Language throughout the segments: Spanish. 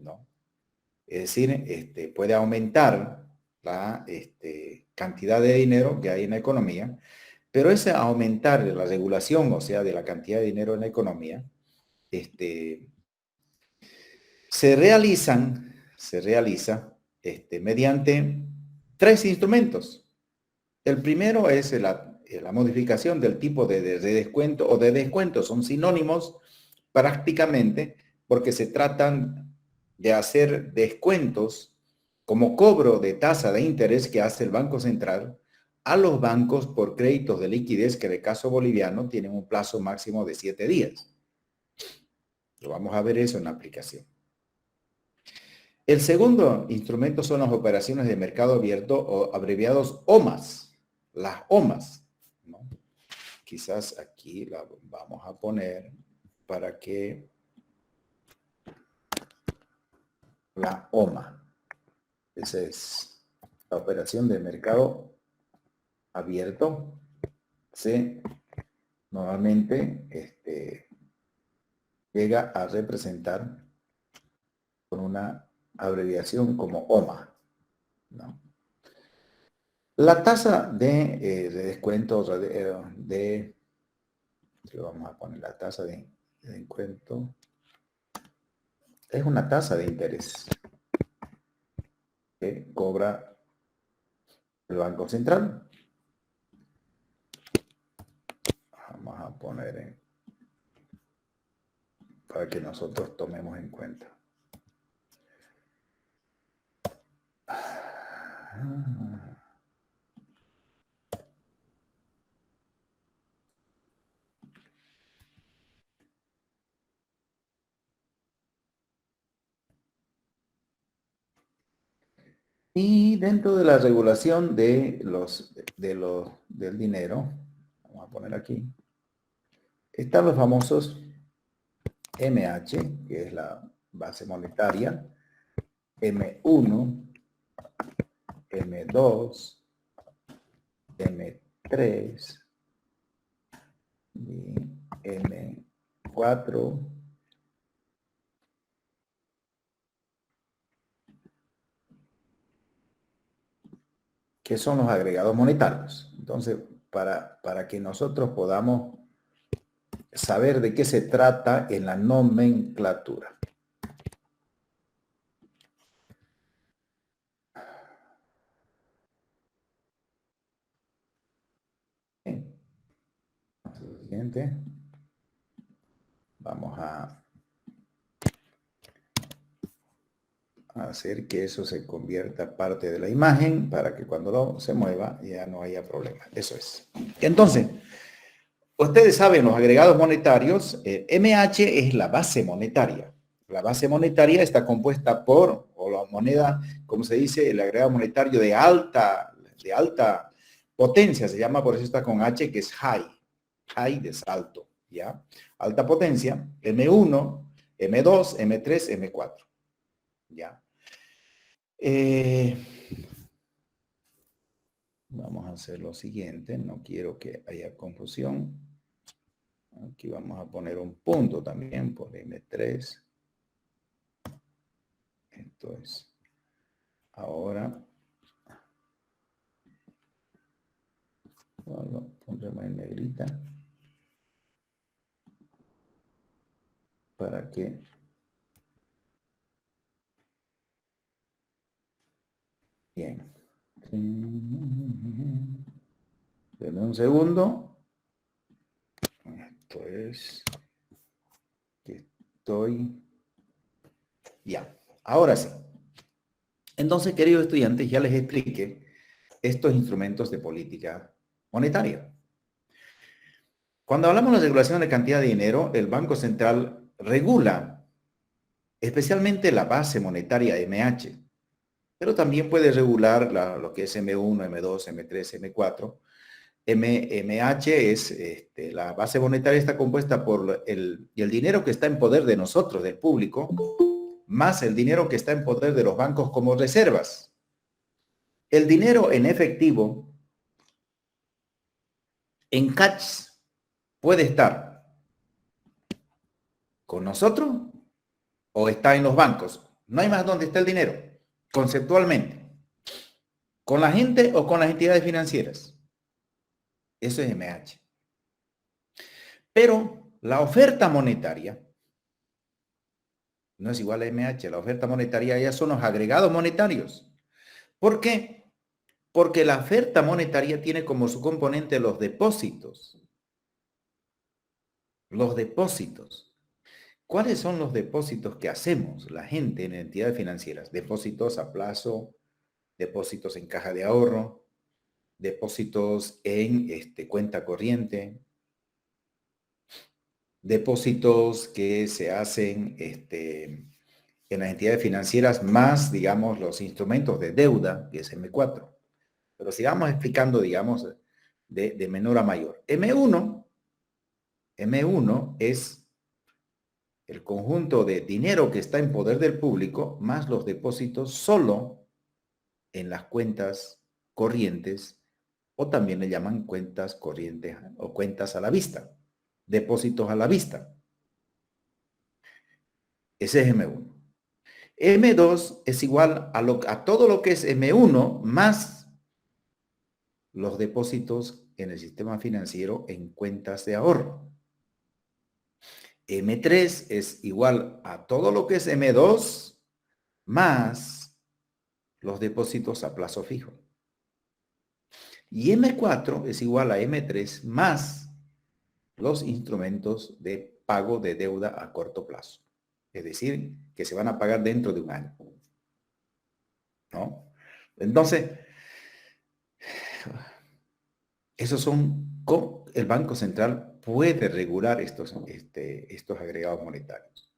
¿no? Es decir, puede aumentar la cantidad de dinero que hay en la economía, pero ese aumentar de la regulación, o sea, de la cantidad de dinero en la economía, se realiza mediante tres instrumentos. El primero es la modificación del tipo de descuento o de descuento. Son sinónimos prácticamente porque se tratan de hacer descuentos como cobro de tasa de interés que hace el Banco Central a los bancos por créditos de liquidez que en el caso boliviano tienen un plazo máximo de 7 días. Lo vamos a ver eso en la aplicación. El segundo instrumento son las operaciones de mercado abierto o abreviados OMAS, las OMAS, ¿no? Quizás aquí la vamos a poner para que la OMA, esa es la operación de mercado abierto, se normalmente llega a representar con una abreviación como OMA, ¿no? La tasa de descuento vamos a poner la tasa de descuento, es una tasa de interés que cobra el Banco Central. Vamos a poner para que nosotros tomemos en cuenta. Y dentro de la regulación del dinero, vamos a poner aquí, están los famosos MH, que es la base monetaria, M1, M2, M3 y M4. Que son los agregados monetarios. Entonces, para que nosotros podamos saber de qué se trata en la nomenclatura. Siguiente. Vamos a hacer que eso se convierta parte de la imagen para que cuando se mueva ya no haya problema. Eso es. Entonces, ustedes saben los agregados monetarios, MH es la base monetaria. La base monetaria está compuesta por, o la moneda, como se dice, el agregado monetario de alta potencia, se llama, por eso está con H, que es high de salto, ¿ya? Alta potencia, M1, M2, M3, M4, ¿ya? Vamos a hacer lo siguiente, no quiero que haya confusión. Aquí vamos a poner un punto también por M3. Entonces, ahora, bueno, pondremos en negrita para que bien. Denme un segundo. Esto es que estoy ya. Ahora sí. Entonces, queridos estudiantes, ya les expliqué estos instrumentos de política monetaria. Cuando hablamos de la regulación de cantidad de dinero, el Banco Central regula especialmente la base monetaria MH, pero también puede regular lo que es M1, M2, M3, M4. MH es, la base monetaria está compuesta por el dinero que está en poder de nosotros, del público, más el dinero que está en poder de los bancos como reservas. El dinero en efectivo, en cash, puede estar con nosotros o está en los bancos. No hay más dónde está el dinero, conceptualmente. ¿Con la gente o con las entidades financieras? Eso es MH. Pero la oferta monetaria no es igual a MH. La oferta monetaria ya son los agregados monetarios. ¿Por qué? Porque la oferta monetaria tiene como su componente los depósitos. Los depósitos. ¿Cuáles son los depósitos que hacemos la gente en entidades financieras? Depósitos a plazo, depósitos en caja de ahorro, depósitos en cuenta corriente, depósitos que se hacen en las entidades financieras más, digamos, los instrumentos de deuda, que es M4. Pero sigamos explicando, digamos, de menor a mayor. M1 es el conjunto de dinero que está en poder del público más los depósitos solo en las cuentas corrientes, o también le llaman cuentas corrientes o cuentas a la vista, depósitos a la vista. Ese es M1. M2 es igual a todo lo que es M1 más los depósitos en el sistema financiero en cuentas de ahorro. M3 es igual a todo lo que es M2 más los depósitos a plazo fijo. Y M4 es igual a M3 más los instrumentos de pago de deuda a corto plazo. Es decir, que se van a pagar dentro de un año. ¿No? Entonces, esos son, el Banco Central puede regular estos agregados monetarios.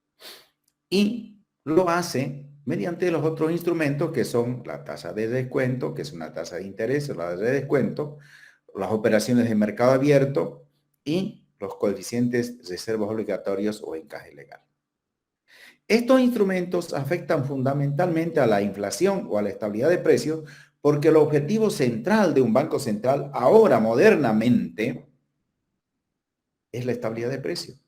Y lo hace mediante los otros instrumentos que son la tasa de descuento, que es una tasa de interés, la de descuento, las operaciones de mercado abierto y los coeficientes de reservas obligatorios o encaje legal. Estos instrumentos afectan fundamentalmente a la inflación o a la estabilidad de precios porque el objetivo central de un banco central ahora modernamente es la estabilidad de precios.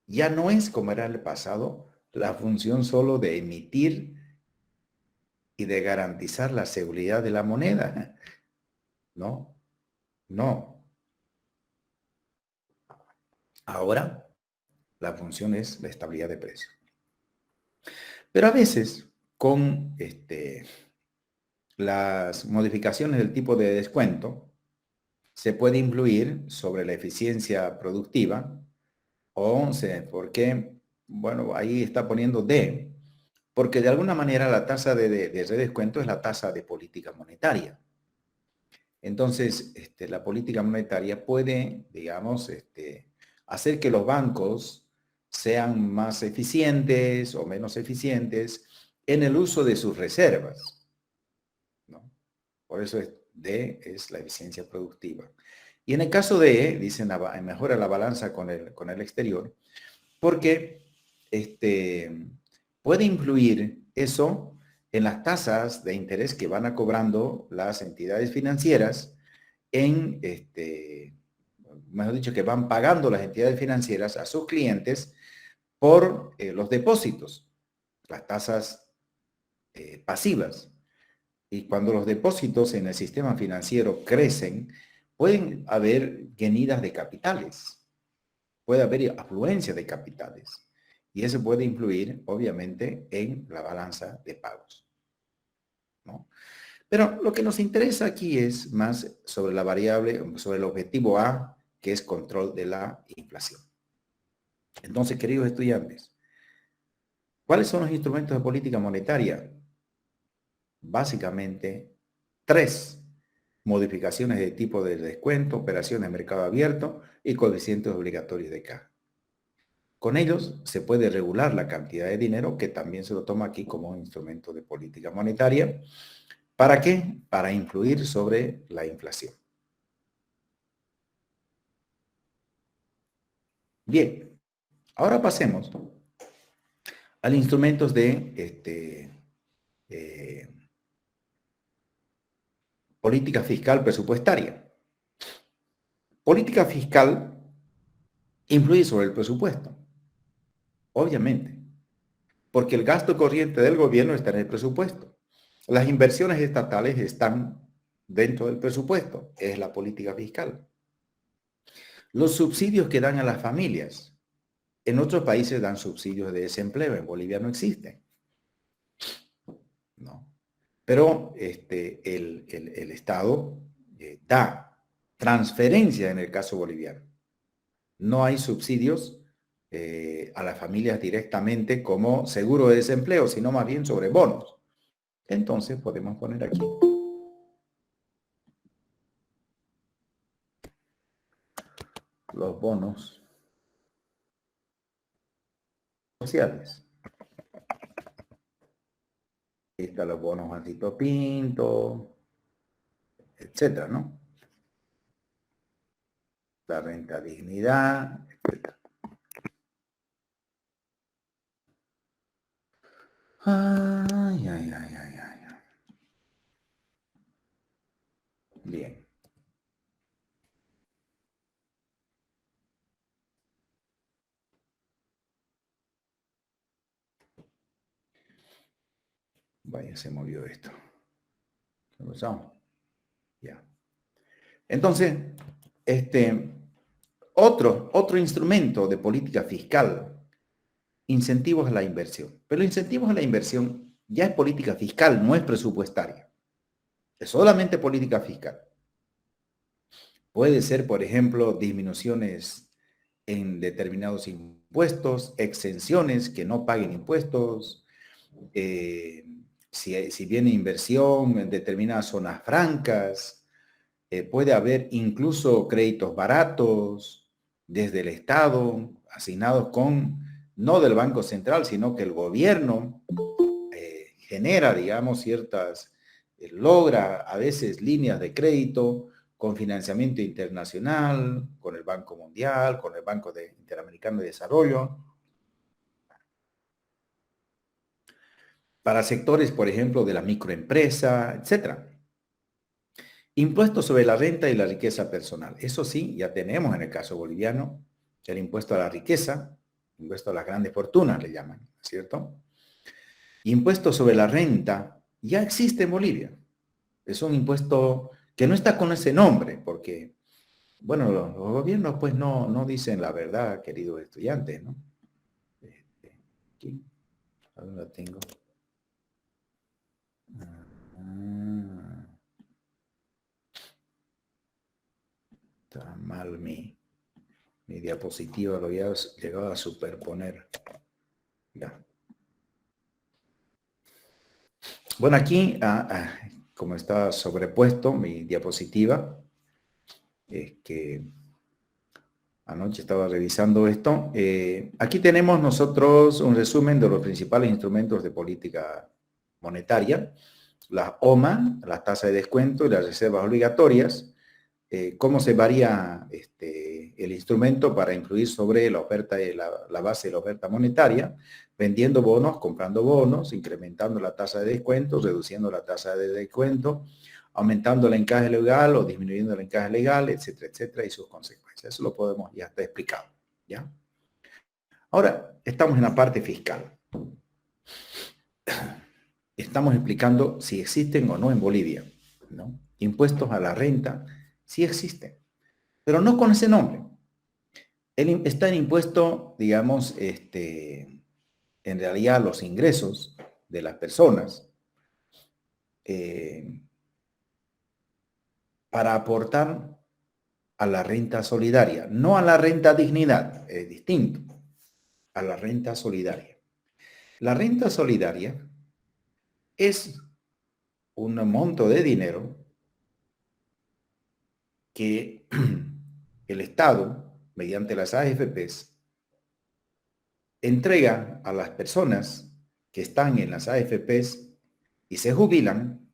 Ya no es como era en el pasado la función solo de emitir y de garantizar la seguridad de la moneda. No, no. Ahora la función es la estabilidad de precios. Pero a veces con las modificaciones del tipo de descuento se puede influir sobre la eficiencia productiva o sea, porque, bueno, ahí está poniendo D, porque de alguna manera la tasa de redescuento es la tasa de política monetaria. Entonces, la política monetaria puede, digamos, hacer que los bancos sean más eficientes o menos eficientes en el uso de sus reservas, ¿no? Por eso D es la eficiencia productiva. Y en el caso de E, dicen, mejora la balanza con el exterior, porque puede influir eso en las tasas de interés que van a cobrando las entidades financieras mejor dicho, que van pagando las entidades financieras a sus clientes por los depósitos, las tasas pasivas. Y cuando los depósitos en el sistema financiero crecen, pueden haber venidas de capitales, puede haber afluencia de capitales. Y eso puede influir, obviamente, en la balanza de pagos, ¿no? Pero lo que nos interesa aquí es más sobre la variable, sobre el objetivo A, que es control de la inflación. Entonces, queridos estudiantes, ¿cuáles son los instrumentos de política monetaria? Básicamente, 3 modificaciones de tipo de descuento, operaciones de mercado abierto y coeficientes obligatorios de caja. Con ellos se puede regular la cantidad de dinero, que también se lo toma aquí como un instrumento de política monetaria. ¿Para qué? Para influir sobre la inflación. Bien, ahora pasemos a los instrumentos de política fiscal presupuestaria. Política fiscal influye sobre el presupuesto, obviamente. porque el gasto corriente del gobierno está en el presupuesto. Las inversiones estatales están dentro del presupuesto, es la política fiscal. Los subsidios que dan a las familias, en otros países dan subsidios de desempleo, en Bolivia no existen, ¿no? Pero el Estado da transferencia en el caso boliviano. No hay subsidios a las familias directamente como seguro de desempleo, sino más bien sobre bonos. Entonces podemos poner aquí los bonos sociales. Ahí están los bonos Juancito Pinto, etcétera, ¿no? La renta dignidad, etcétera. Ay, ay, ay, ay, ay. Bien. Vaya, se movió esto. ¿Qué pasó? Ya. Entonces, otro instrumento de política fiscal, incentivos a la inversión. Pero incentivos a la inversión ya es política fiscal, no es presupuestaria. Es solamente política fiscal. Puede ser, por ejemplo, disminuciones en determinados impuestos, exenciones que no paguen impuestos, si viene inversión en determinadas zonas francas, puede haber incluso créditos baratos desde el Estado, asignados no del Banco Central, sino que el gobierno genera, digamos, logra a veces líneas de crédito con financiamiento internacional, con el Banco Mundial, con el Banco Interamericano de Desarrollo, para sectores, por ejemplo, de la microempresa, etcétera. Impuesto sobre la renta y la riqueza personal. Eso sí, ya tenemos en el caso boliviano el impuesto a la riqueza, impuesto a las grandes fortunas le llaman, ¿cierto? Impuesto sobre la renta ya existe en Bolivia. Es un impuesto que no está con ese nombre, porque, bueno, los gobiernos pues no dicen la verdad, queridos estudiantes, ¿no? Aquí, ¿dónde lo tengo? Ah, está mal mi diapositiva, lo había llegado a superponer. Ya. Bueno, aquí, como está sobrepuesto mi diapositiva, es que anoche estaba revisando esto. Aquí tenemos nosotros un resumen de los principales instrumentos de política monetaria, la OMA, la tasa de descuento y las reservas obligatorias, cómo se varía el instrumento para influir sobre la oferta y la base de la oferta monetaria, vendiendo bonos, comprando bonos, incrementando la tasa de descuento, reduciendo la tasa de descuento, aumentando el encaje legal o disminuyendo el encaje legal, etcétera, etcétera, y sus consecuencias. Eso lo podemos, ya está explicado, ¿ya? Ahora, estamos en la parte fiscal. Estamos explicando si existen o no en Bolivia, ¿no? Impuestos a la renta, sí existen, pero no con ese nombre. Está en impuesto, digamos, en realidad los ingresos de las personas eh, para aportar a la renta solidaria, no a la renta dignidad, es distinto, a la renta solidaria. La renta solidaria es un monto de dinero que el Estado, mediante las AFPs, entrega a las personas que están en las AFPs y se jubilan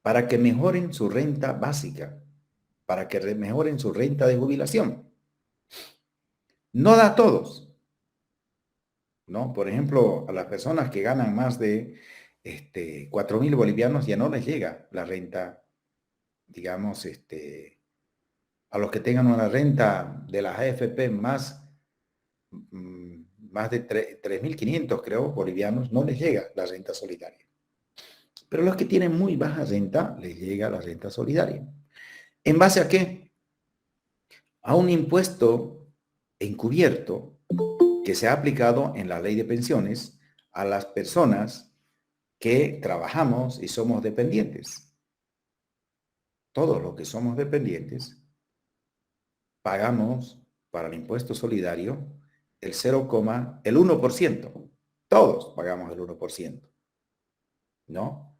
para que mejoren su renta básica, para que mejoren su renta de jubilación. No da a todos, ¿no? Por ejemplo, a las personas que ganan más de 4.000 bolivianos ya no les llega la renta, digamos, a los que tengan una renta de las AFP más más de 3.500, creo, bolivianos, no les llega la renta solidaria. Pero los que tienen muy baja renta, les llega la renta solidaria. ¿En base a qué? A un impuesto encubierto que se ha aplicado en la ley de pensiones a las personas que trabajamos y somos dependientes. Todos los que somos dependientes pagamos para el impuesto solidario el 1%. Todos pagamos el 1%, ¿no?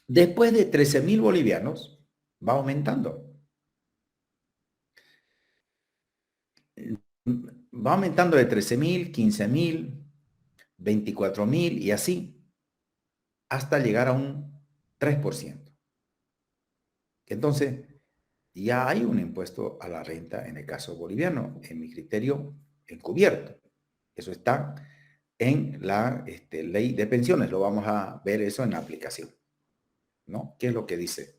Después de 13.000 bolivianos, va aumentando. Va aumentando de 13.000, 15.000, 24.000 y así, hasta llegar a un 3%. Entonces, ya hay un impuesto a la renta en el caso boliviano, en mi criterio, encubierto. Eso está en la ley de pensiones. Lo vamos a ver eso en la aplicación, ¿no? ¿Qué es lo que dice?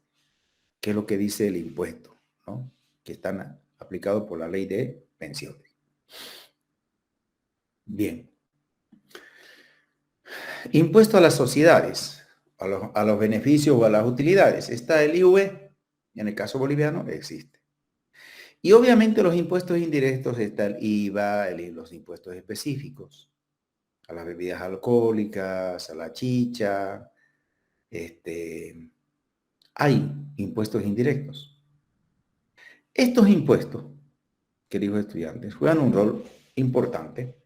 ¿Qué es lo que dice el impuesto, ¿no? Que están aplicados por la ley de pensiones. Bien. Impuesto a las sociedades, a los beneficios o a las utilidades. Está el IUE, en el caso boliviano existe. Y obviamente los impuestos indirectos está el IVA, los impuestos específicos, a las bebidas alcohólicas, a la chicha, hay impuestos indirectos. Estos impuestos, queridos estudiantes, juegan un rol importante,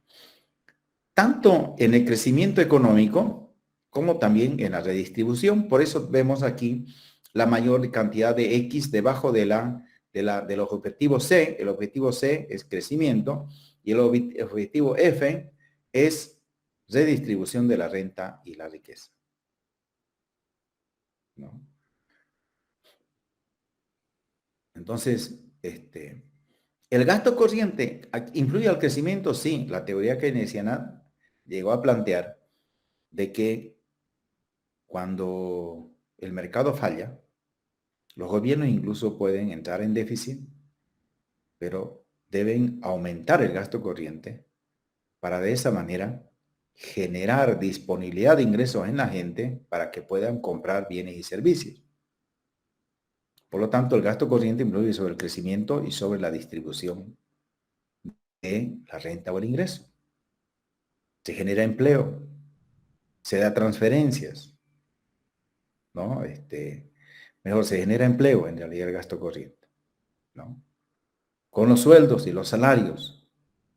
tanto en el crecimiento económico como también en la redistribución. Por eso vemos aquí la mayor cantidad de X debajo de los objetivos C. El objetivo C es crecimiento y el objetivo F es redistribución de la renta y la riqueza, ¿no? Entonces, el gasto corriente influye al crecimiento, sí. La teoría keynesiana llegó a plantear de que cuando el mercado falla, los gobiernos incluso pueden entrar en déficit, pero deben aumentar el gasto corriente para de esa manera generar disponibilidad de ingresos en la gente para que puedan comprar bienes y servicios. Por lo tanto, el gasto corriente influye sobre el crecimiento y sobre la distribución de la renta o el ingreso. Se genera empleo, se da transferencias, ¿no? Mejor se genera empleo en realidad el gasto corriente, ¿no? Con los sueldos y los salarios,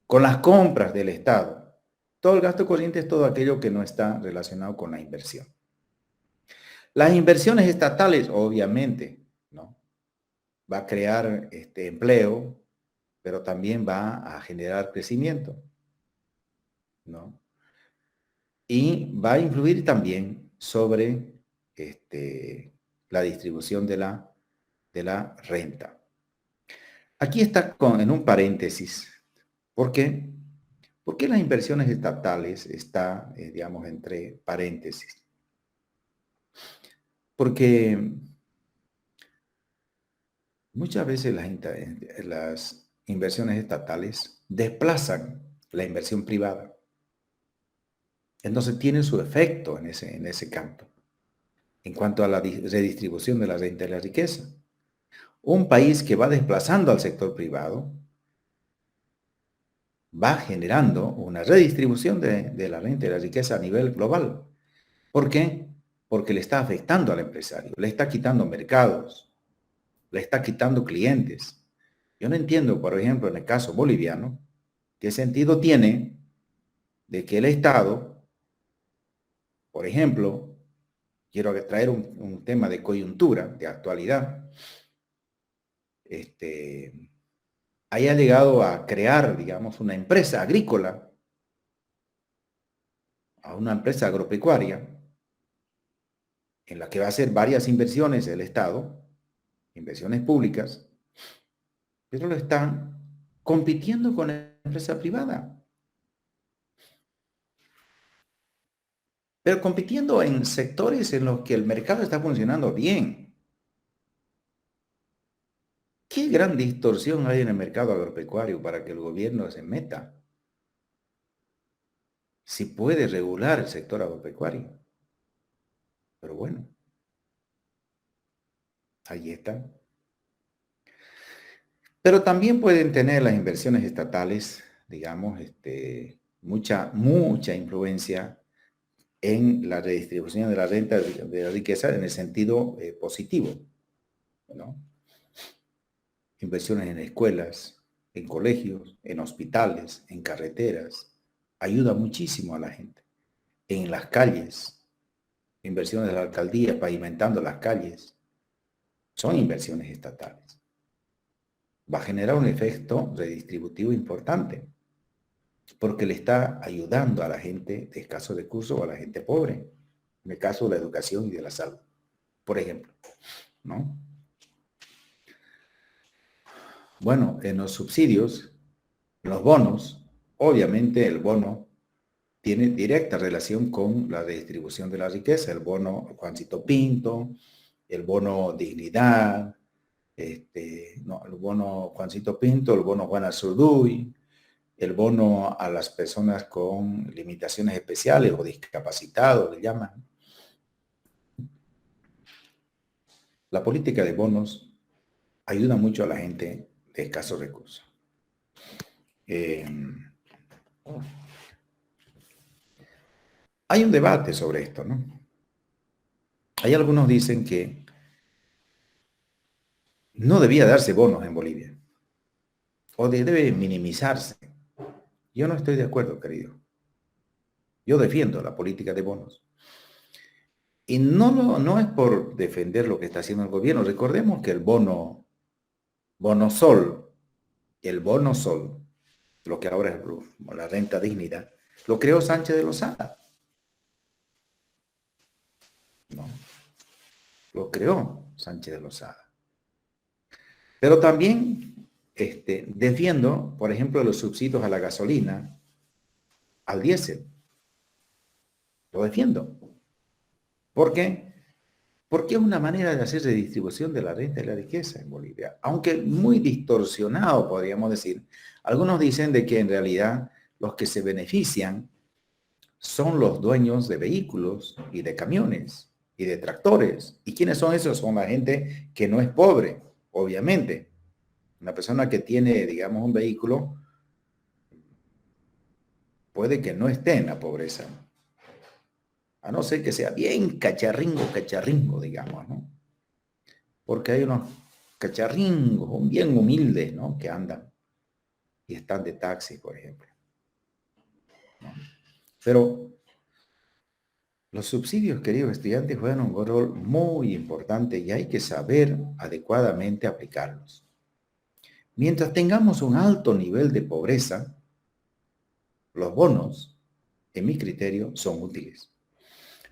con las compras del Estado. Todo el gasto corriente es todo aquello que no está relacionado con la inversión. Las inversiones estatales, obviamente, ¿no? Va a crear empleo, pero también va a generar crecimiento, ¿no? Y va a influir también sobre la distribución de la renta. Aquí está en un paréntesis. ¿Por qué? ¿Por qué las inversiones estatales está, digamos, entre paréntesis? Porque muchas veces las inversiones estatales desplazan la inversión privada. Entonces tienen su efecto en ese campo, en cuanto a la redistribución de la renta y la riqueza. Un país que va desplazando al sector privado va generando una redistribución de la renta y la riqueza a nivel global. ¿Por qué? Porque le está afectando al empresario, le está quitando mercados, le está quitando clientes. Yo no entiendo, por ejemplo, en el caso boliviano, qué sentido tiene de que el Estado, por ejemplo, quiero traer un tema de coyuntura, de actualidad, haya llegado a crear, digamos, una empresa agrícola, a una empresa agropecuaria, en la que va a hacer varias inversiones el Estado, inversiones públicas, pero lo están compitiendo con la empresa privada. Pero compitiendo en sectores en los que el mercado está funcionando bien. ¿Qué gran distorsión hay en el mercado agropecuario para que el gobierno se meta. Si puede regular el sector agropecuario. Pero bueno, ahí está. Pero también pueden tener las inversiones estatales, digamos, mucha influencia en la redistribución de la renta de la riqueza en el sentido positivo, ¿no? Inversiones en escuelas, en colegios, en hospitales, en carreteras, ayuda muchísimo a la gente. En las calles, inversiones de la alcaldía pavimentando las calles, son inversiones estatales. Va a generar un efecto redistributivo importante, porque le está ayudando a la gente de escasos recursos o a la gente pobre, en el caso de la educación y de la salud, por ejemplo, ¿no? Bueno, en los subsidios, los bonos, obviamente el bono tiene directa relación con la redistribución de la riqueza, el bono Juancito Pinto, el bono Dignidad, no, el bono Juancito Pinto, el bono Juana Zurduy, el bono a las personas con limitaciones especiales o discapacitados, le llaman. La política de bonos ayuda mucho a la gente de escasos recursos. Hay un debate sobre esto, ¿no? Hay algunos dicen que no debía darse bonos en Bolivia o debe minimizarse. Yo no estoy de acuerdo, querido. Yo defiendo la política de bonos. Y no es por defender lo que está haciendo el gobierno. Recordemos que el bono sol, lo que ahora es la renta dignidad, lo creó Sánchez de Lozada. No, lo creó Sánchez de Lozada. Pero también defiendo, por ejemplo, los subsidios a la gasolina, al diésel. Lo defiendo. ¿Por qué? Porque es una manera de hacer redistribución de la renta y la riqueza en Bolivia. Aunque muy distorsionado, podríamos decir. Algunos dicen de que en realidad los que se benefician son los dueños de vehículos y de camiones y de tractores. ¿Y quiénes son esos? Son la gente que no es pobre, obviamente. Una persona que tiene, digamos, un vehículo puede que no esté en la pobreza, a no ser que sea bien cacharringo, digamos, ¿no? Porque hay unos cacharringos bien humildes, ¿no? Que andan y están de taxi, por ejemplo, ¿no? Pero los subsidios, queridos estudiantes, juegan un rol muy importante y hay que saber adecuadamente aplicarlos. Mientras tengamos un alto nivel de pobreza, los bonos, en mi criterio, son útiles.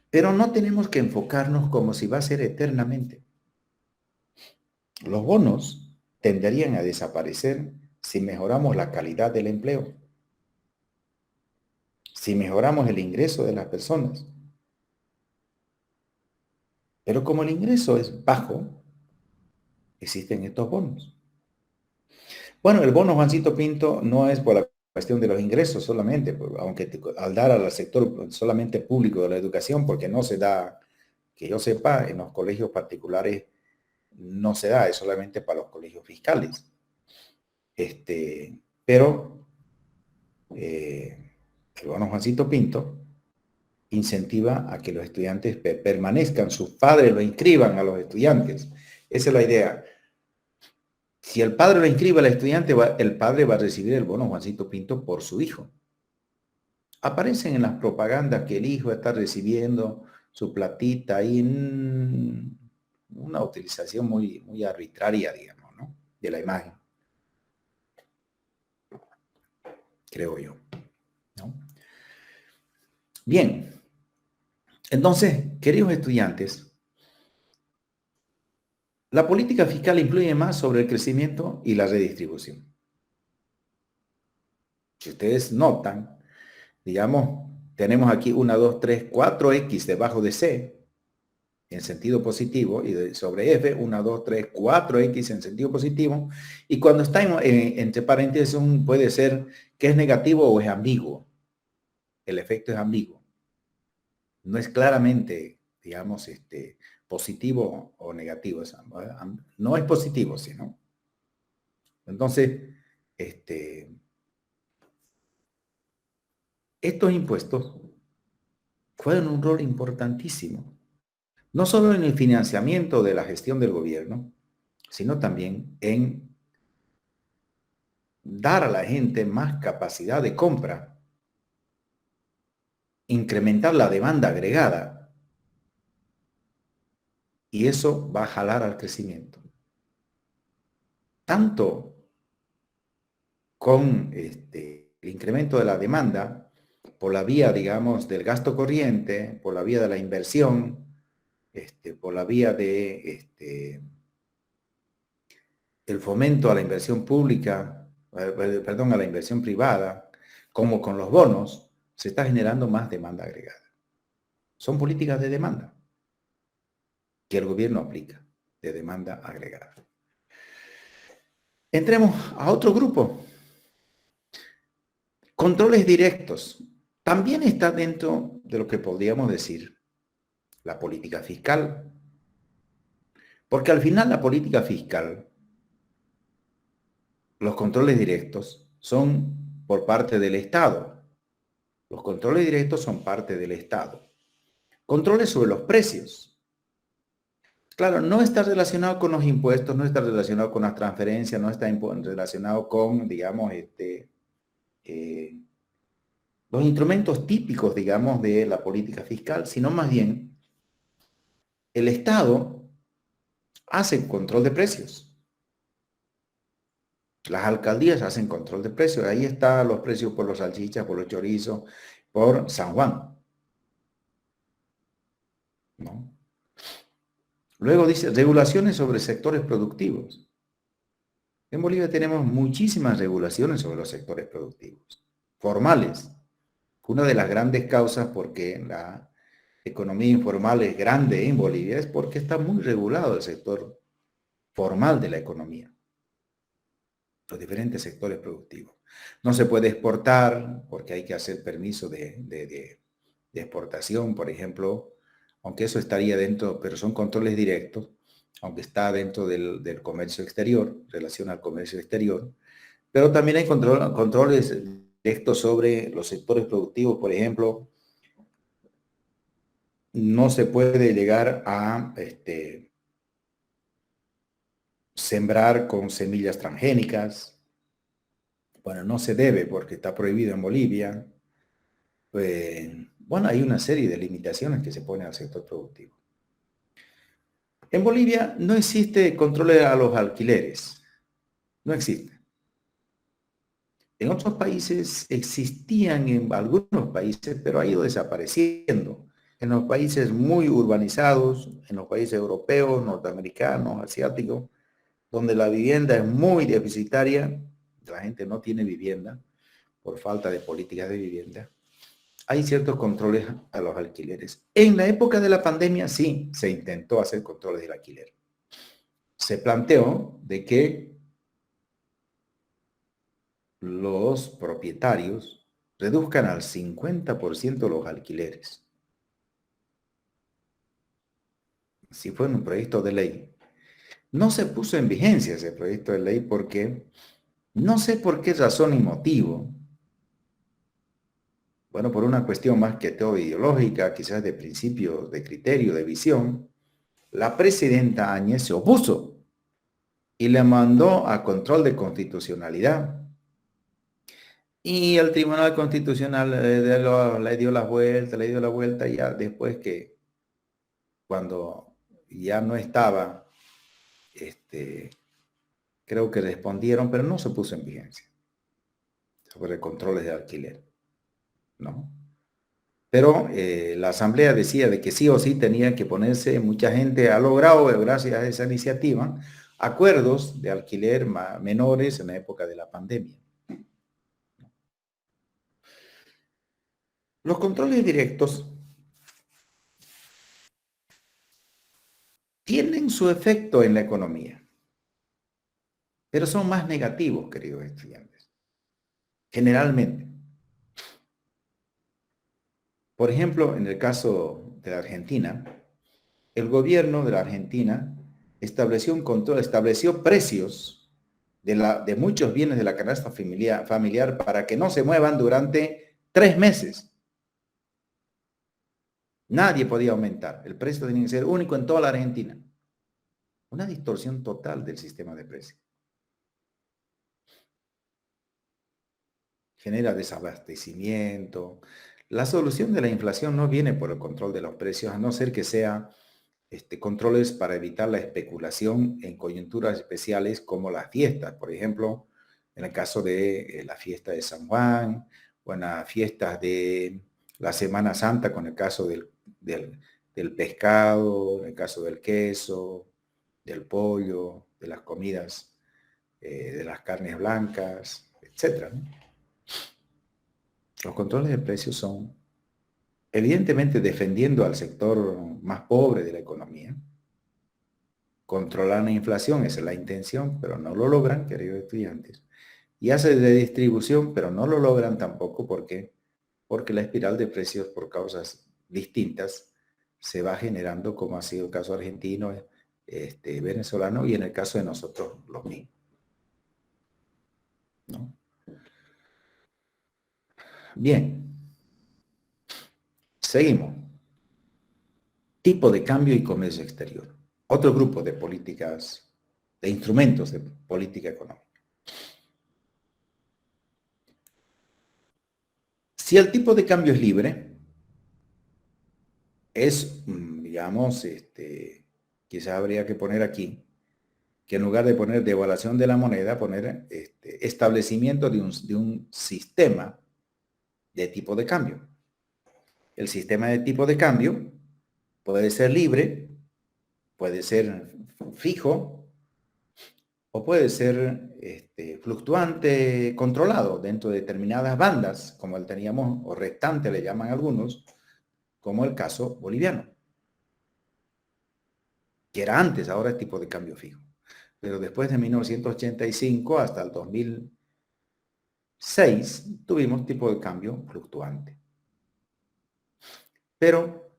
Pero no tenemos que enfocarnos como si va a ser eternamente. Los bonos tenderían a desaparecer si mejoramos la calidad del empleo, si mejoramos el ingreso de las personas. Pero como el ingreso es bajo, existen estos bonos. Bueno, el bono Juancito Pinto no es por la cuestión de los ingresos solamente, aunque al dar al sector solamente público de la educación, porque no se da, que yo sepa, en los colegios particulares no se da, es solamente para los colegios fiscales. Pero el bono Juancito Pinto incentiva a que los estudiantes permanezcan, sus padres lo inscriban a los estudiantes. Esa es la idea. Si el padre lo inscribe al estudiante, el padre va a recibir el bono Juancito Pinto por su hijo. Aparecen en las propagandas que el hijo está recibiendo su platita ahí en una utilización muy arbitraria, digamos, ¿no? De la imagen, creo yo, ¿no? Bien, entonces, queridos estudiantes, la política fiscal influye más sobre el crecimiento y la redistribución. Si ustedes notan, digamos, tenemos aquí 1, 2, 3, 4X debajo de C. en sentido positivo, y sobre f, 1, 2, 3, 4x en sentido positivo, y cuando está entre paréntesis puede ser que es negativo o es ambiguo. El efecto es ambiguo. No es claramente, digamos, positivo o negativo. No es positivo, sino. Entonces, estos impuestos juegan un rol importantísimo, no solo en el financiamiento de la gestión del gobierno, sino también en dar a la gente más capacidad de compra, incrementar la demanda agregada, y eso va a jalar al crecimiento. Tanto con el incremento de la demanda por la vía, digamos, del gasto corriente, por la vía de la inversión, por la vía de el fomento a la inversión pública, perdón, a la inversión privada, como con los bonos, se está generando más demanda agregada. Son políticas de demanda que el gobierno aplica, de demanda agregada. Entremos a otro grupo. Controles directos. También está dentro de lo que podríamos decir la política fiscal. Porque al final la política fiscal, los controles directos son por parte del Estado. Los controles directos son parte del Estado. Controles sobre los precios. Claro, no está relacionado con los impuestos, no está relacionado con las transferencias, no está relacionado con, digamos, los instrumentos típicos, digamos, de la política fiscal, sino más bien el Estado hace control de precios. Las alcaldías hacen control de precios. Ahí están los precios por los salchichas, por los chorizos, por San Juan, ¿no? Luego dice, regulaciones sobre sectores productivos. En Bolivia tenemos muchísimas regulaciones sobre los sectores productivos, formales. Una de las grandes causas por qué la economía informal es grande en Bolivia es porque está muy regulado el sector formal de la economía, los diferentes sectores productivos. No se puede exportar porque hay que hacer permiso de exportación, por ejemplo, aunque eso estaría dentro, pero son controles directos, aunque está dentro del comercio exterior, relación al comercio exterior, pero también hay controles directos sobre los sectores productivos, por ejemplo, no se puede llegar a sembrar con semillas transgénicas. Bueno, no se debe porque está prohibido en Bolivia. Bueno, hay una serie de limitaciones que se ponen al sector productivo. En Bolivia no existe control a los alquileres. No existe. En otros países existían en algunos países, pero ha ido desapareciendo. En los países muy urbanizados, en los países europeos, norteamericanos, asiáticos, donde la vivienda es muy deficitaria, la gente no tiene vivienda por falta de políticas de vivienda, hay ciertos controles a los alquileres. En la época de la pandemia sí se intentó hacer controles del alquiler. Se planteó de que los propietarios reduzcan al 50% los alquileres. Si fue un proyecto de ley. No se puso en vigencia ese proyecto de ley porque no sé por qué razón y motivo. Bueno, por una cuestión más que todo ideológica, quizás de principio, de criterio, de visión, la presidenta Áñez se opuso y le mandó a control de constitucionalidad. Y el Tribunal Constitucional le dio la vuelta y ya después que cuando ya no estaba, creo que respondieron, pero no se puso en vigencia sobre controles de alquiler, ¿no? Pero la Asamblea decía de que sí o sí tenía que ponerse, mucha gente ha logrado, gracias a esa iniciativa, acuerdos de alquiler menores en la época de la pandemia. Los controles directos su efecto en la economía, pero son más negativos, queridos estudiantes, generalmente. Por ejemplo, en el caso de la Argentina, el gobierno de la Argentina estableció un control, estableció precios de muchos bienes de la canasta familiar para que no se muevan durante 3 meses. Nadie podía aumentar. El precio tenía que ser único en toda la Argentina. Una distorsión total del sistema de precios. Genera desabastecimiento. La solución de la inflación no viene por el control de los precios, a no ser que sea controles para evitar la especulación en coyunturas especiales como las fiestas. Por ejemplo, en el caso de la fiesta de San Juan, o en las fiestas de la Semana Santa, con el caso del pescado, en el caso del queso, del pollo, de las comidas, de las carnes blancas, etcétera, ¿no? Los controles de precios son, evidentemente, defendiendo al sector más pobre de la economía. Controlar la inflación, esa es la intención, pero no lo logran, queridos estudiantes. Y hace de distribución, pero no lo logran tampoco porque la espiral de precios por causas distintas se va generando, como ha sido el caso argentino, venezolano, y en el caso de nosotros lo mismo, ¿no? Bien, seguimos. Tipo de cambio y comercio exterior. Otro grupo de políticas, de instrumentos de política económica. Si el tipo de cambio es libre, es, digamos, quizás habría que poner aquí, que en lugar de poner devaluación de la moneda, poner establecimiento de un sistema de tipo de cambio. El sistema de tipo de cambio puede ser libre, puede ser fijo, o puede ser fluctuante controlado dentro de determinadas bandas, como el teníamos, o restante le llaman algunos, como el caso boliviano, que era antes, ahora es tipo de cambio fijo. Pero después de 1985 hasta el 2006 tuvimos tipo de cambio fluctuante. Pero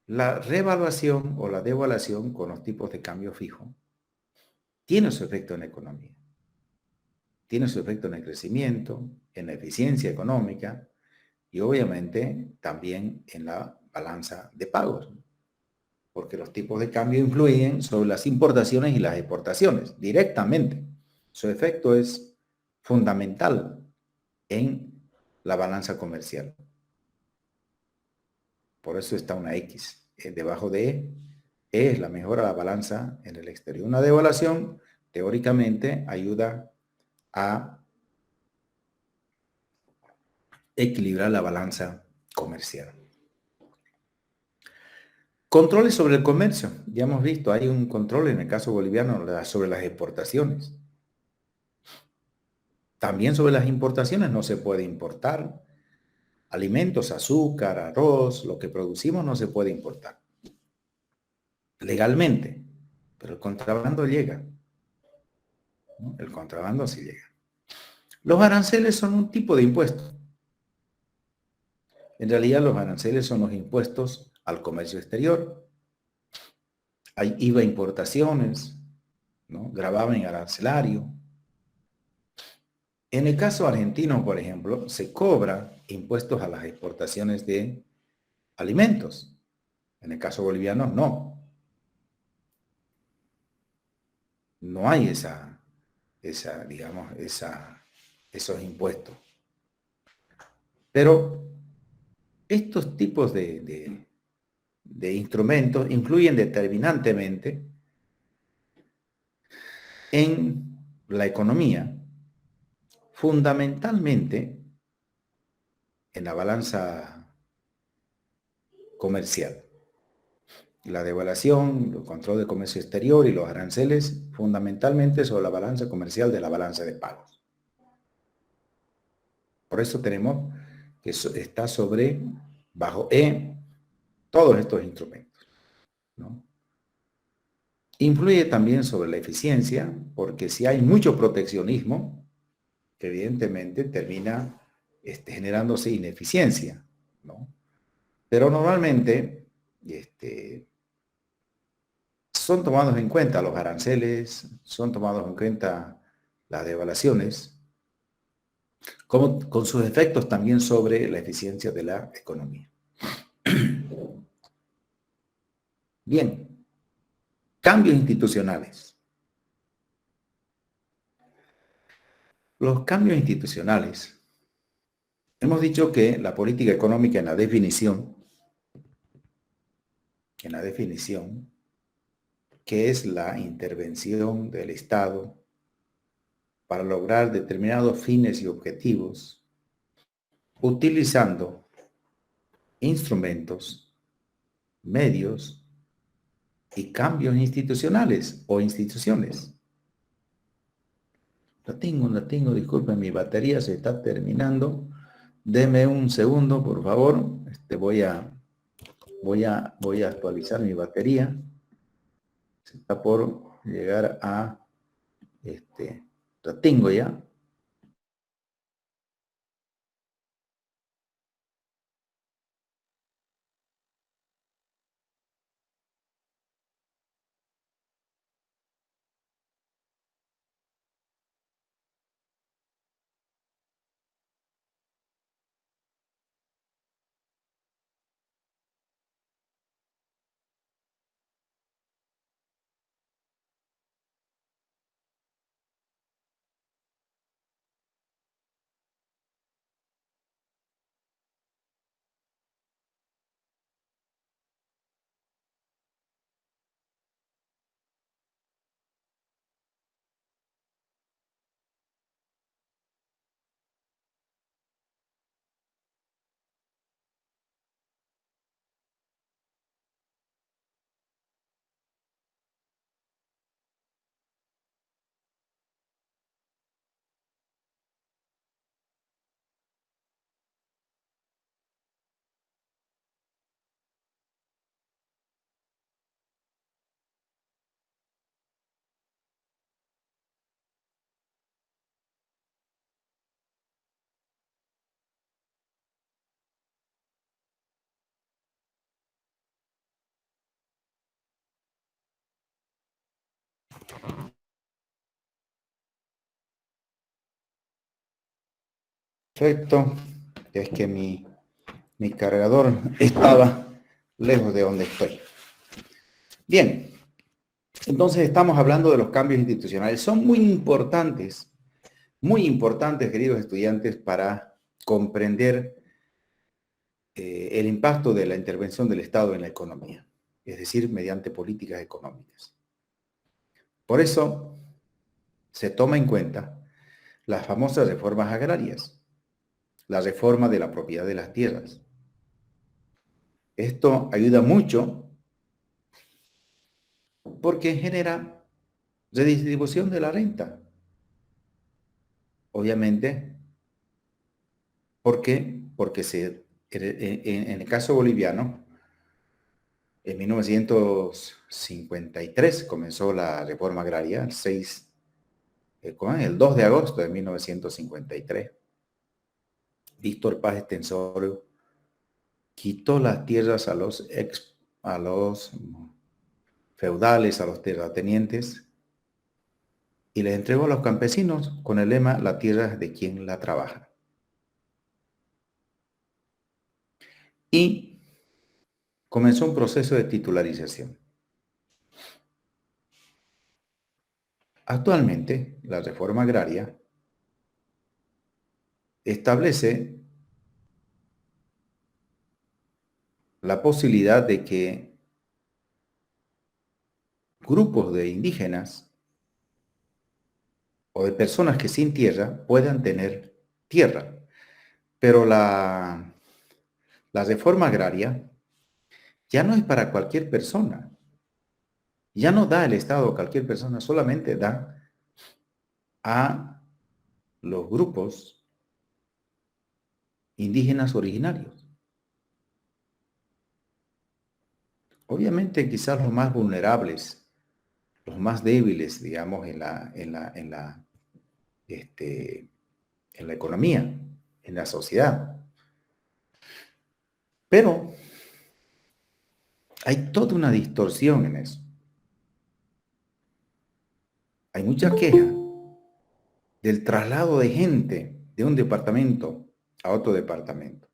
la revaluación o la devaluación con los tipos de cambio fijo tiene su efecto en la economía. Tiene su efecto en el crecimiento, en la eficiencia económica y obviamente también en la balanza de pagos, porque los tipos de cambio influyen sobre las importaciones y las exportaciones directamente. Su efecto es fundamental en la balanza comercial. Por eso está una X debajo de E. E es la mejora de la balanza en el exterior. Una devaluación, teóricamente, ayuda a equilibrar la balanza comercial. Controles sobre el comercio. Ya hemos visto, hay un control en el caso boliviano sobre las exportaciones. También sobre las importaciones no se puede importar. Alimentos, azúcar, arroz, lo que producimos no se puede importar. Legalmente. Pero el contrabando llega, ¿no? El contrabando sí llega. Los aranceles son un tipo de impuesto. En realidad los aranceles son los impuestos al comercio exterior. Hay IVA importaciones, ¿no? Gravamen arancelario. En el caso argentino, por ejemplo, se cobra impuestos a las exportaciones de alimentos. En el caso boliviano, no. No hay esos impuestos. Pero estos tipos de instrumentos influyen determinantemente en la economía, fundamentalmente en la balanza comercial. La devaluación, el control de comercio exterior y los aranceles, fundamentalmente sobre la balanza comercial de la balanza de pagos. Por eso tenemos que está bajo E, todos estos instrumentos, ¿no? Influye también sobre la eficiencia, porque si hay mucho proteccionismo, evidentemente termina generándose ineficiencia, ¿no? Pero normalmente son tomados en cuenta los aranceles, son tomados en cuenta las devaluaciones, como, con sus efectos también sobre la eficiencia de la economía. Bien, cambios institucionales. Los cambios institucionales. Hemos dicho que la política económica en la definición, que es la intervención del Estado para lograr determinados fines y objetivos, utilizando instrumentos, medios y cambios institucionales o instituciones. La tengo, disculpen, mi batería se está terminando. Deme un segundo, por favor. Voy a actualizar mi batería. Se está por llegar a, la tengo ya. Perfecto. Es que mi cargador estaba lejos de donde estoy. Bien, entonces estamos hablando de los cambios institucionales. Son muy importantes, queridos estudiantes, para comprender el impacto de la intervención del Estado en la economía, es decir, mediante políticas económicas. Por eso se toma en cuenta las famosas reformas agrarias, la reforma de la propiedad de las tierras. Esto ayuda mucho porque genera redistribución de la renta. Obviamente, ¿por qué? Porque en el caso boliviano, en 1953 comenzó la reforma agraria, el 2 de agosto de 1953. Víctor Paz Estensorio quitó las tierras a los feudales, a los terratenientes, y les entregó a los campesinos con el lema: la tierra es de quien la trabaja. Y comenzó un proceso de titularización. Actualmente, la reforma agraria establece la posibilidad de que grupos de indígenas o de personas que sin tierra puedan tener tierra. Pero la reforma agraria ya no es para cualquier persona. Ya no da el Estado a cualquier persona, solamente da a los grupos indígenas originarios. Obviamente, quizás los más vulnerables, los más débiles, digamos, en la economía, en la sociedad. Pero hay toda una distorsión en eso. Hay mucha queja del traslado de gente de un departamento a otro departamento.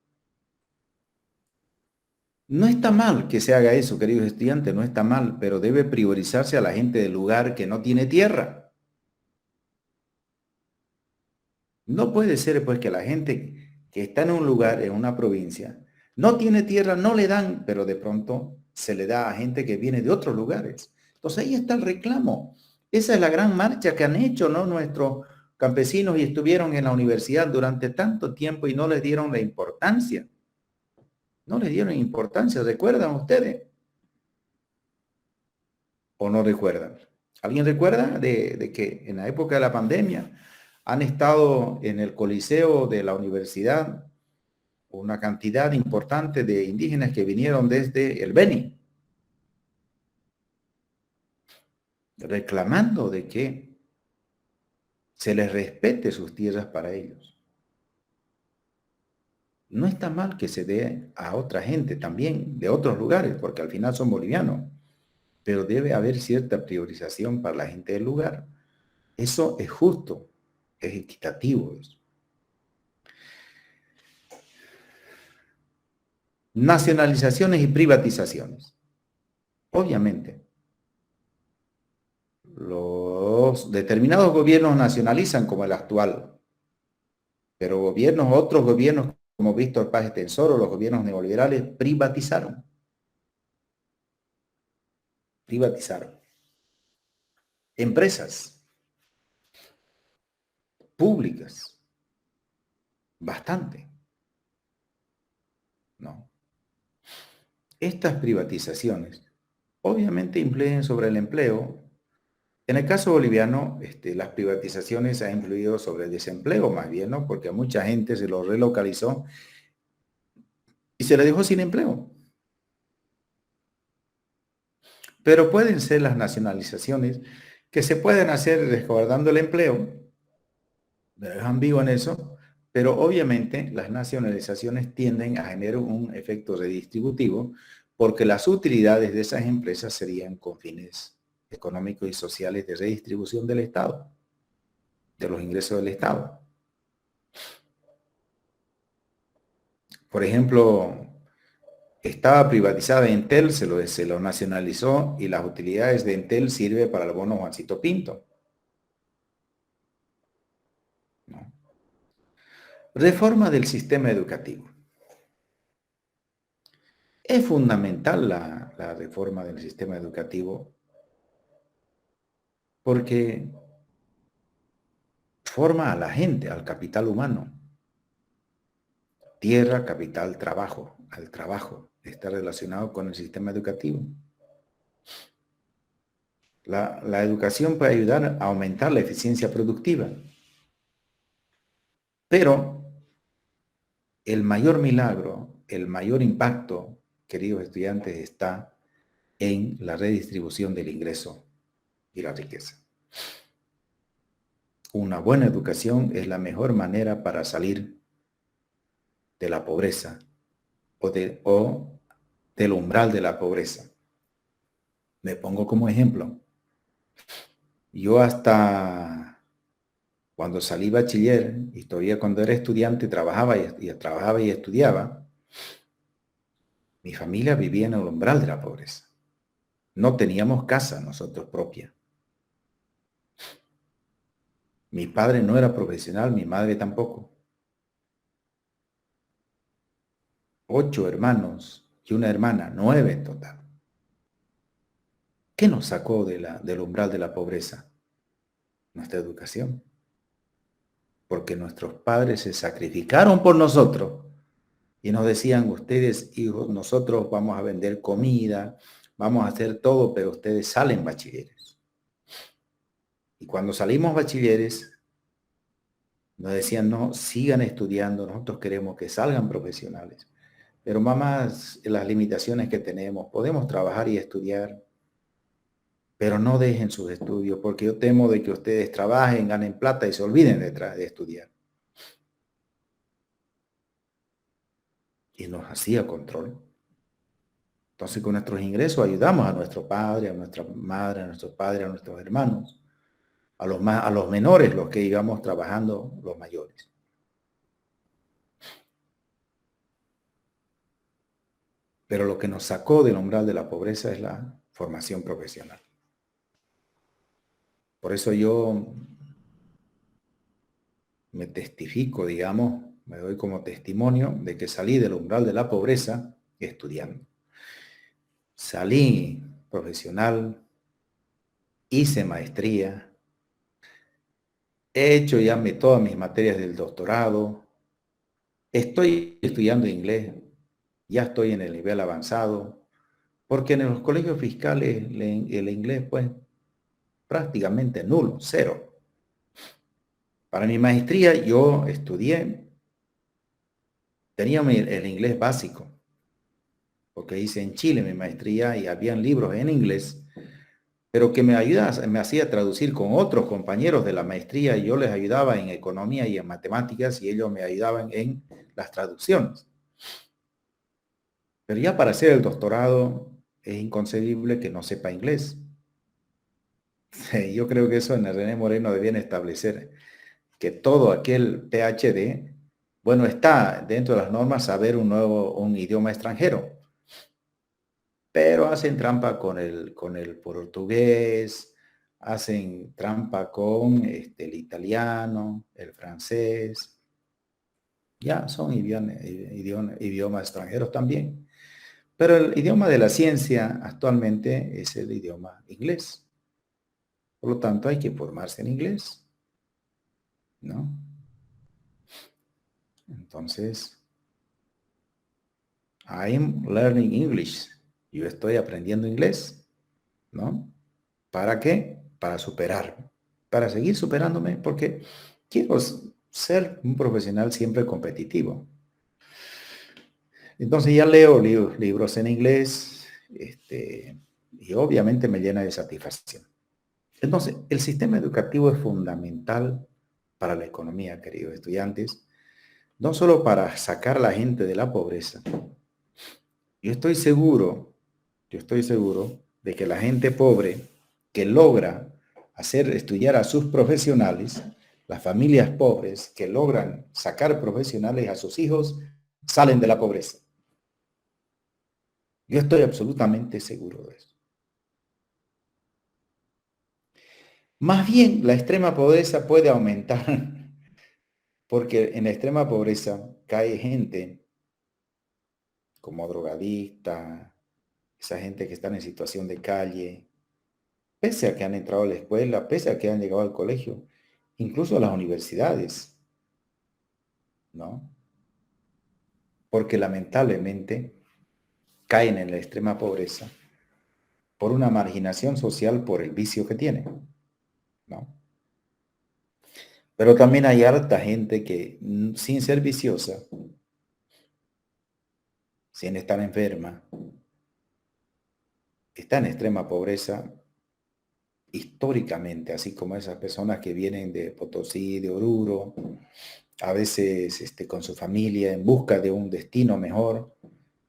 No está mal que se haga eso, queridos estudiantes, no está mal, pero debe priorizarse a la gente del lugar que no tiene tierra. No puede ser pues que la gente que está en un lugar, en una provincia, no tiene tierra, no le dan, pero de pronto se le da a gente que viene de otros lugares. Entonces ahí está el reclamo. Esa es la gran marcha que han hecho, ¿no? Nuestros campesinos y estuvieron en la universidad durante tanto tiempo y no les dieron la importancia. No les dieron importancia, ¿recuerdan ustedes? ¿O no recuerdan? ¿Alguien recuerda de que en la época de la pandemia han estado en el Coliseo de la universidad una cantidad importante de indígenas que vinieron desde el Beni, reclamando de que se les respete sus tierras para ellos? No está mal que se dé a otra gente también de otros lugares, porque al final son bolivianos, pero debe haber cierta priorización para la gente del lugar. Eso es justo, es equitativo. Eso. Nacionalizaciones y privatizaciones. Obviamente, los determinados gobiernos nacionalizan como el actual, pero otros gobiernos como Víctor Paz Tensoro, los gobiernos neoliberales, privatizaron. Empresas públicas, bastante, ¿no? Estas privatizaciones obviamente influyen sobre el empleo. En el caso boliviano, las privatizaciones han influido sobre el desempleo más bien, ¿no? Porque a mucha gente se lo relocalizó y se le dejó sin empleo. Pero pueden ser las nacionalizaciones que se pueden hacer resguardando el empleo, es ambiguo en eso, pero obviamente las nacionalizaciones tienden a generar un efecto redistributivo porque las utilidades de esas empresas serían con fines económicos y sociales de redistribución del Estado, de los ingresos del Estado. Por ejemplo, estaba privatizada Entel, se lo nacionalizó y las utilidades de Entel sirven para el bono Juancito Pinto, ¿no? Reforma del sistema educativo. Es fundamental la reforma del sistema educativo porque forma a la gente, al capital humano. Tierra, capital, trabajo. Al trabajo está relacionado con el sistema educativo. La educación puede ayudar a aumentar la eficiencia productiva, pero el mayor milagro, el mayor impacto, queridos estudiantes, está en la redistribución del ingreso y la riqueza. Una buena educación es la mejor manera para salir de la pobreza o del umbral de la pobreza. Me pongo como ejemplo. Yo hasta cuando salí bachiller y todavía cuando era estudiante trabajaba y estudiaba, mi familia vivía en el umbral de la pobreza. No teníamos casa nosotros propia. Mi padre no era profesional, mi madre tampoco. 8 hermanos y una hermana, 9 en total. ¿Qué nos sacó del umbral de la pobreza? Nuestra educación. Porque nuestros padres se sacrificaron por nosotros y nos decían, ustedes hijos, nosotros vamos a vender comida, vamos a hacer todo, pero ustedes salen bachilleres. Y cuando salimos bachilleres, nos decían, no, sigan estudiando, nosotros queremos que salgan profesionales. Pero mamás, las limitaciones que tenemos, podemos trabajar y estudiar. pero no dejen sus estudios, porque yo temo de que ustedes trabajen, ganen plata y se olviden de estudiar. Y nos hacía control. Entonces, con nuestros ingresos ayudamos a nuestro padre, a nuestra madre, a nuestro padre, a nuestros hermanos, a los menores, los que íbamos trabajando, los mayores. Pero lo que nos sacó del umbral de la pobreza es la formación profesional. Por eso yo me testifico, digamos, me doy como testimonio de que salí del umbral de la pobreza estudiando. Salí profesional, hice maestría, he hecho ya todas mis materias del doctorado, estoy estudiando inglés, ya estoy en el nivel avanzado, porque en los colegios fiscales el inglés pues prácticamente nulo, cero. Para mi maestría yo estudié, tenía el inglés básico, porque hice en Chile mi maestría y habían libros en inglés, pero que me hacía traducir con otros compañeros de la maestría y yo les ayudaba en economía y en matemáticas y ellos me ayudaban en las traducciones. Pero ya para hacer el doctorado es inconcebible que no sepa inglés. Yo creo que eso en el René Moreno debían establecer que todo aquel PhD, bueno, está dentro de las normas saber un idioma extranjero, pero hacen trampa con el portugués, hacen trampa con el italiano, el francés, ya son idiomas extranjeros también. Pero el idioma de la ciencia actualmente es el idioma inglés. Por lo tanto, hay que formarse en inglés, ¿no? Entonces, I'm learning English. Yo estoy aprendiendo inglés, ¿no? ¿Para qué? Para superarme, para seguir superándome, porque quiero ser un profesional siempre competitivo. Entonces ya leo libros en inglés, y obviamente me llena de satisfacción. Entonces, el sistema educativo es fundamental para la economía, queridos estudiantes, no solo para sacar a la gente de la pobreza. Yo estoy seguro, yo estoy seguro de que la gente pobre que logra hacer estudiar a sus profesionales, las familias pobres que logran sacar profesionales a sus hijos, salen de la pobreza. Yo estoy absolutamente seguro de eso. Más bien, la extrema pobreza puede aumentar, porque en la extrema pobreza cae gente como drogadicta, esa gente que está en situación de calle, pese a que han entrado a la escuela, pese a que han llegado al colegio, incluso a las universidades, ¿no? Porque lamentablemente caen en la extrema pobreza por una marginación social por el vicio que tienen, ¿no? Pero también hay harta gente que, sin ser viciosa, sin estar enferma, está en extrema pobreza históricamente, así como esas personas que vienen de Potosí, de Oruro, a veces con su familia en busca de un destino mejor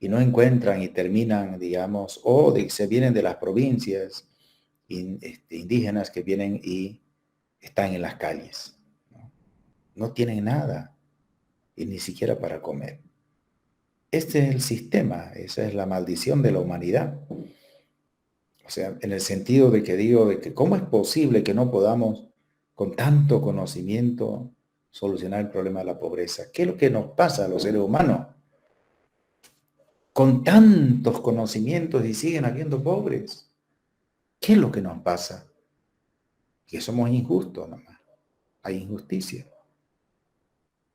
y no encuentran y terminan, digamos, se vienen de las provincias indígenas que vienen y están en las calles. No tienen nada y ni siquiera para comer. Este es el sistema, esa es la maldición de la humanidad. O sea, en el sentido de que digo, de que cómo es posible que no podamos, con tanto conocimiento, solucionar el problema de la pobreza. ¿Qué es lo que nos pasa a los seres humanos? Con tantos conocimientos y siguen habiendo pobres. ¿Qué es lo que nos pasa? Que somos injustos nomás. Hay injusticia.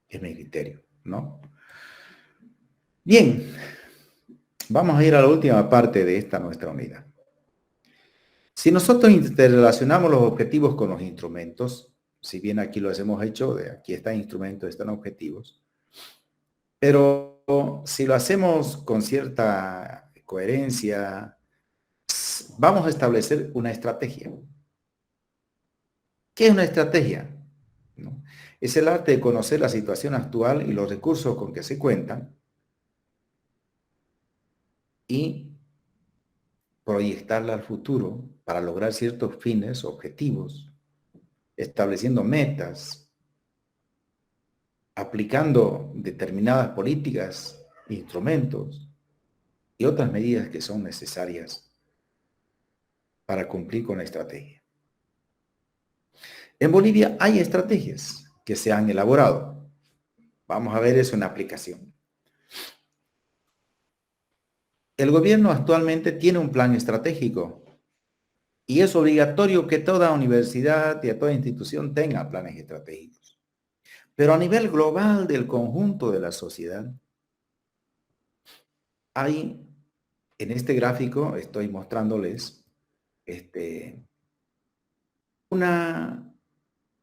Es mi criterio, ¿no? Bien, vamos a ir a la última parte de esta nuestra unidad. Si nosotros interrelacionamos los objetivos con los instrumentos, si bien aquí lo hemos hecho, de aquí están instrumentos, están objetivos, pero si lo hacemos con cierta coherencia, vamos a establecer una estrategia. ¿Qué es una estrategia? ¿No? Es el arte de conocer la situación actual y los recursos con que se cuentan y proyectarla al futuro para lograr ciertos fines, objetivos, estableciendo metas, aplicando determinadas políticas, instrumentos y otras medidas que son necesarias para cumplir con la estrategia. En Bolivia hay estrategias que se han elaborado. Vamos a ver eso en aplicación. El gobierno actualmente tiene un plan estratégico y es obligatorio que toda universidad y toda institución tenga planes estratégicos. Pero a nivel global del conjunto de la sociedad, hay, en este gráfico estoy mostrándoles una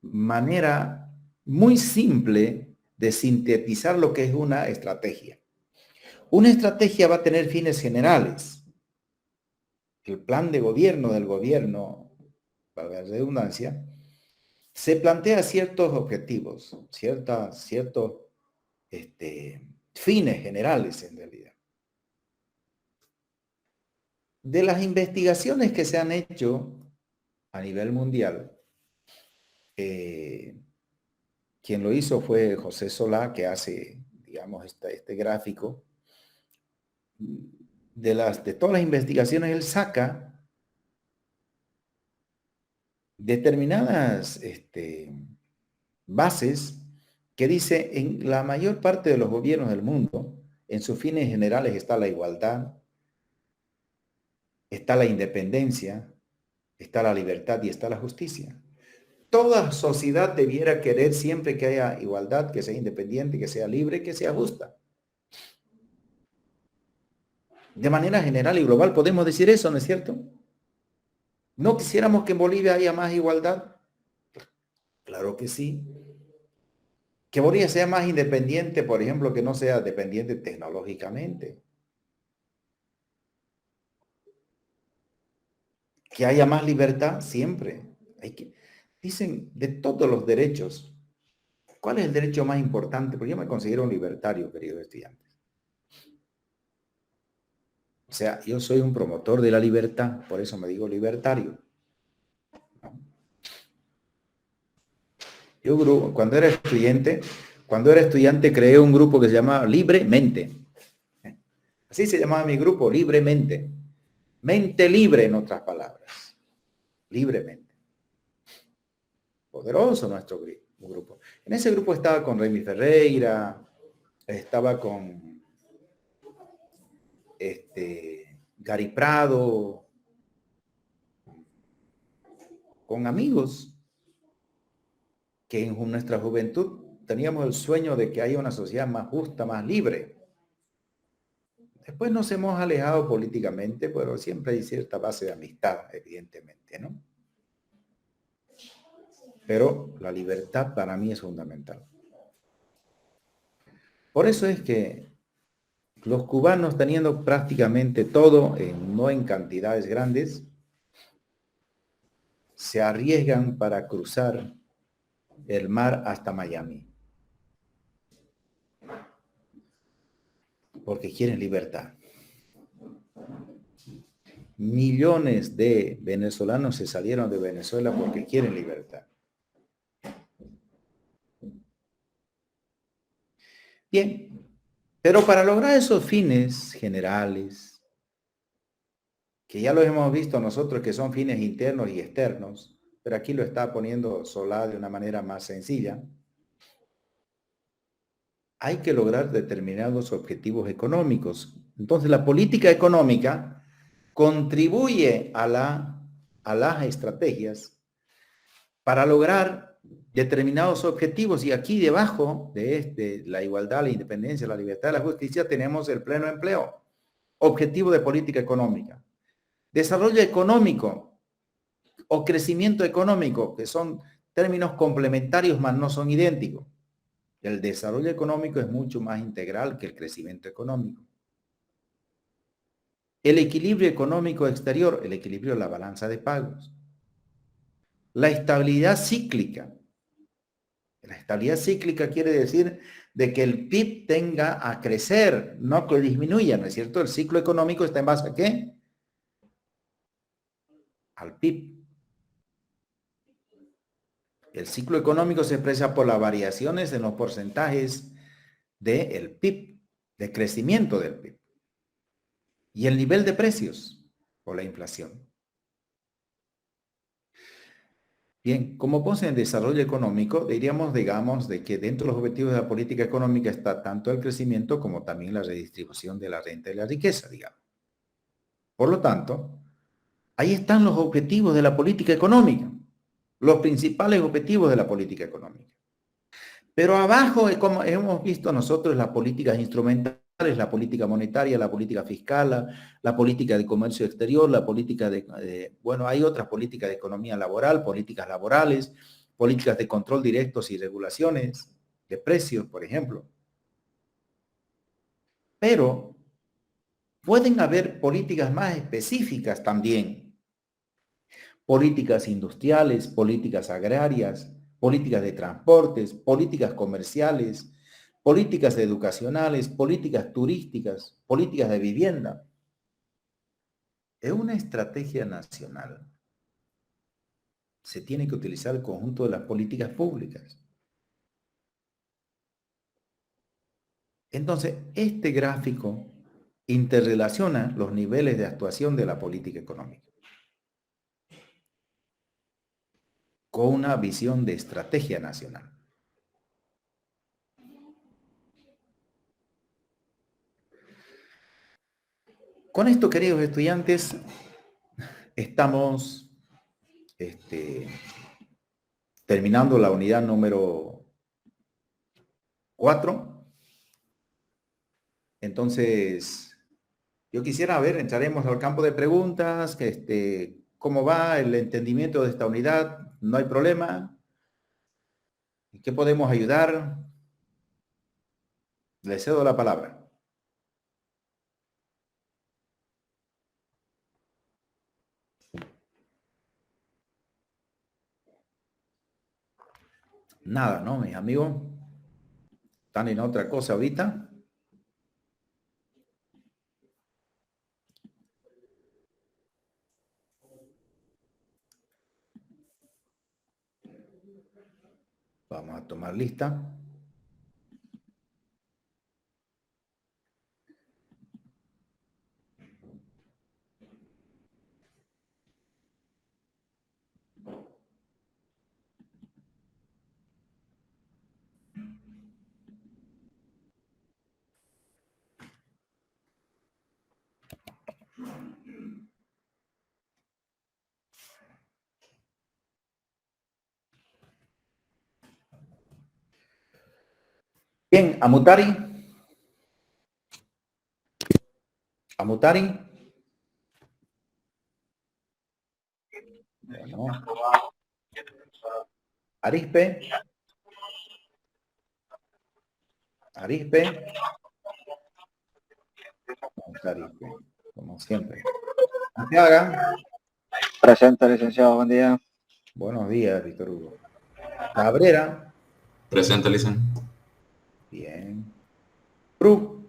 manera muy simple de sintetizar lo que es una estrategia. Una estrategia va a tener fines generales. El plan de gobierno del gobierno, para la redundancia, se plantea ciertos objetivos, ciertos fines generales en realidad. De las investigaciones que se han hecho a nivel mundial, quien lo hizo fue José Solá, que hace, digamos, este gráfico. De todas las investigaciones, él saca determinadas bases que dice en la mayor parte de los gobiernos del mundo, en sus fines generales está la igualdad, está la independencia, está la libertad y está la justicia. Toda sociedad debiera querer siempre que haya igualdad, que sea independiente, que sea libre, que sea justa. De manera general y global podemos decir eso, ¿no es cierto? ¿No quisiéramos que en Bolivia haya más igualdad? Claro que sí. Que Bolivia sea más independiente, por ejemplo, que no sea dependiente tecnológicamente. Que haya más libertad, siempre. Dicen, de todos los derechos, ¿cuál es el derecho más importante? Porque yo me considero un libertario, queridos estudiantes. O sea, yo soy un promotor de la libertad, por eso me digo libertario. Yo cuando era estudiante creé un grupo que se llamaba Libremente. Así se llamaba mi grupo, Libremente. Mente libre, en otras palabras. Libremente. Poderoso nuestro grupo. En ese grupo estaba con Remy Ferreira, estaba con Gary Prado, con amigos que en nuestra juventud teníamos el sueño de que haya una sociedad más justa, más libre. Después nos hemos alejado políticamente, pero siempre hay cierta base de amistad, evidentemente, ¿no? Pero la libertad para mí es fundamental. Por eso es que los cubanos, teniendo prácticamente todo, no en cantidades grandes, se arriesgan para cruzar el mar hasta Miami. Porque quieren libertad. Millones de venezolanos se salieron de Venezuela porque quieren libertad. Bien, pero para lograr esos fines generales, que ya los hemos visto nosotros que son fines internos y externos, pero aquí lo está poniendo Solá de una manera más sencilla, hay que lograr determinados objetivos económicos. Entonces la política económica contribuye a las estrategias para lograr determinados objetivos. Y aquí debajo de la igualdad, la independencia, la libertad, la justicia, tenemos el pleno empleo. Objetivo de política económica. Desarrollo económico o crecimiento económico, que son términos complementarios, mas no son idénticos. El desarrollo económico es mucho más integral que el crecimiento económico. El equilibrio económico exterior, el equilibrio de la balanza de pagos. La estabilidad cíclica. La estabilidad cíclica quiere decir de que el PIB tenga a crecer, no que disminuya, ¿no es cierto? El ciclo económico está en base a ¿qué? Al PIB. El ciclo económico se expresa por las variaciones en los porcentajes del PIB, de crecimiento del PIB. Y el nivel de precios o la inflación. Bien, como pose en desarrollo económico, diríamos, digamos, de que dentro de los objetivos de la política económica está tanto el crecimiento como también la redistribución de la renta y la riqueza, digamos. Por lo tanto, ahí están los objetivos de la política económica, los principales objetivos de la política económica. Pero abajo, como hemos visto nosotros, las políticas instrumentales, la política monetaria, la política fiscal, la política de comercio exterior, la política bueno, hay otras políticas de economía laboral, políticas laborales, políticas de control directos y regulaciones de precios, por ejemplo. Pero pueden haber políticas más específicas también. Políticas industriales, políticas agrarias, políticas de transportes, políticas comerciales, políticas educacionales, políticas turísticas, políticas de vivienda. Es una estrategia nacional. Se tiene que utilizar el conjunto de las políticas públicas. Entonces, este gráfico interrelaciona los niveles de actuación de la política económica con una visión de estrategia nacional. Con esto, queridos estudiantes, estamos terminando la unidad número 4. Entonces, yo quisiera ver, entraremos al campo de preguntas, cómo va el entendimiento de esta unidad, no hay problema. ¿En qué podemos ayudar? Le cedo la palabra. Nada, ¿no, mis amigos? ¿Están en otra cosa ahorita? Vamos a tomar lista. Bien, Amutari. Amutari. Bueno. Arispe. Arispe. Arispe, como siempre. Arteaga. Presente, licenciado, buen día. Buenos días, Víctor Hugo. Cabrera. Presente, licenciado. Bien. Bru.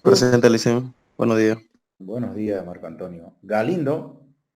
Presente, licenciado. Buenos días. Buenos días, Marco Antonio. Galindo.